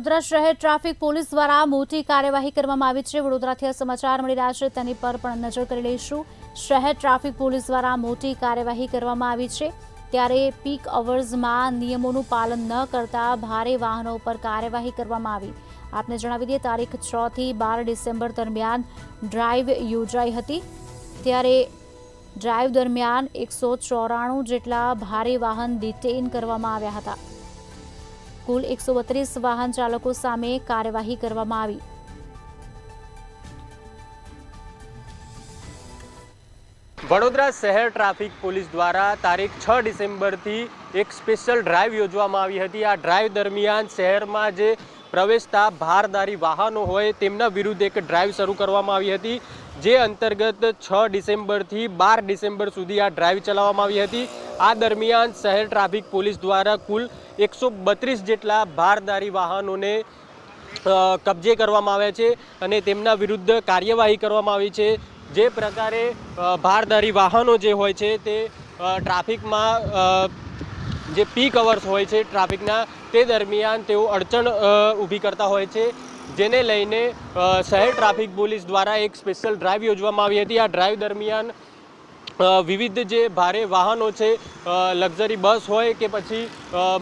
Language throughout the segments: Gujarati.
વડોદરા શહેર ટ્રાફિક પોલીસ દ્વારા મોટી કાર્યવાહી કરવામાં આવી છે। વડોદરાથી સમાચાર મળી રહ્યા છે, તેની પર પણ નજર કરી લઈશું। શહેર ટ્રાફિક પોલીસ દ્વારા મોટી કાર્યવાહી કરવામાં આવી છે, ત્યારે પીક અવર્સમાં નિયમોનું પાલન ન કરતા ભારે વાહનો પર કાર્યવાહી કરવામાં આવી। આપને જણાવી દઈએ, તારીખ 6 થી 12 ડિસેમ્બર દરમિયાન ડ્રાઈવ યોજાઈ હતી, ત્યારે ડ્રાઈવ દરમિયાન 194 જેટલા ભારે વાહન ડિટેઇન કરવામાં આવ્યા હતા। કુલ 132 વાહન ચાલકો સામે કાર્યવાહી કરવામાં આવી। વડોદરા શહેર ટ્રાફિક પોલીસ દ્વારા તારીખ 6 ડિસેમ્બરથી એક સ્પેશિયલ ડ્રાઈવ યોજવામાં આવી હતી। આ ડ્રાઈવ દરમિયાન શહેરમાં જે પ્રવેશતા ભારદારી વાહનો હોય તેમના વિરુદ્ધ એક ડ્રાઈવ શરૂ કરવામાં આવી હતી, જે અંતર્ગત 6 ડિસેમ્બરથી 12 ડિસેમ્બર સુધી આ ડ્રાઈવ ચલાવવામાં આવી હતી। આ દરમિયાન શહેર ટ્રાફિક પોલીસ દ્વારા કુલ 132 જેટલા ભારદારી વાહનોને કબજે કરવામાં આવ્યા છે અને તેમના વિરુદ્ધ કાર્યવાહી કરવામાં આવી છે। જે પ્રકારે ભારદારી વાહનો જે હોય છે તે ટ્રાફિકમાં જે પીક અવર્સ હોય છે ટ્રાફિકના, તે દરમિયાન તેઓ અડચણ ઊભી કરતા હોય છે, જેને લઈને શહેર ટ્રાફિક પોલીસ દ્વારા એક સ્પેશિયલ ડ્રાઈવ યોજવામાં આવી હતી। આ ડ્રાઈવ દરમિયાન વિવિધ જે ભારે વાહનો છે, લક્ઝરી બસ હોય કે પછી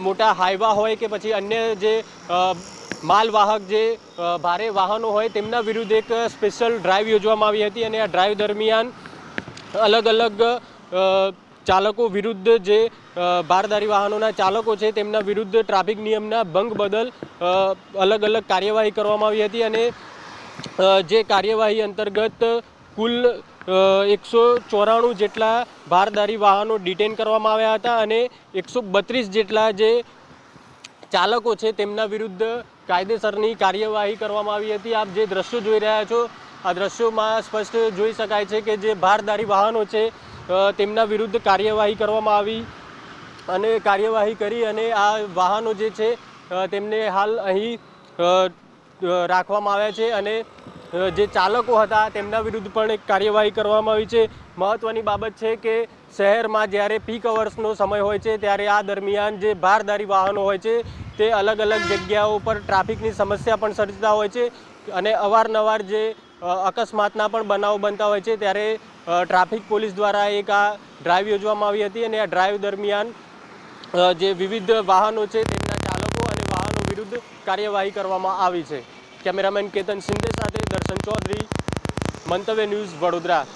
મોટા હાઈવા હોય કે પછી અન્ય જે માલવાહક જે ભારે વાહનો હોય તેમના વિરુદ્ધ એક સ્પેશિયલ ડ્રાઈવ યોજવામાં આવી હતી। અને આ ડ્રાઈવ દરમિયાન અલગ અલગ ચાલકો વિરુદ્ધ જે ભારદારી વાહનોના ચાલકો છે તેમના વિરુદ્ધ ટ્રાફિક નિયમના ભંગ બદલ અલગ અલગ કાર્યવાહી કરવામાં આવી હતી। અને જે કાર્યવાહી અંતર્ગત કુલ 194 જેટલા ભારદારી વાહનો ડિટેન કરવામાં આવ્યા હતા અને 132 જેટલા જે ચાલકો છે તેમના વિરુદ્ધ કાયદેસરની કાર્યવાહી કરવામાં આવી હતી। આપ જે દ્રશ્યો જોઈ રહ્યા છો, આ દ્રશ્યોમાં સ્પષ્ટ જોઈ શકાય છે કે જે ભારદારી વાહનો છે તેમના વિરુદ્ધ કાર્યવાહી કરવામાં આવી અને કાર્યવાહી કરી અને આ વાહનો જે છે તેમને હાલ અહીં રાખવામાં આવ્યા છે અને જે ચાલકો હતા તેમના વિરુદ્ધ પણ એક કાર્યવાહી કરવામાં આવી છે। મહત્વની બાબત છે કે શહેરમાં જ્યારે પીક અવર્સનો સમય હોય છે ત્યારે આ દરમિયાન જે ભારદારી વાહનો હોય છે તે અલગ અલગ જગ્યાઓ પર ટ્રાફિકની સમસ્યા પણ સર્જતા હોય છે અને અવારનવાર જે અકસ્માતના પણ બનાવો બનતા હોય છે, ત્યારે ટ્રાફિક પોલીસ દ્વારા એક આ ડ્રાઈવ યોજવામાં આવી હતી અને આ ડ્રાઈવ દરમિયાન જે વિવિધ વાહનો છે તેમના ચાલકો અને વાહનો વિરુદ્ધ કાર્યવાહી કરવામાં આવી છે। કેમેરામેન કેતન શિંદે સાથે દર્શન ચૌધરી, મંતવ્ય ન્યૂઝ, વડોદરા।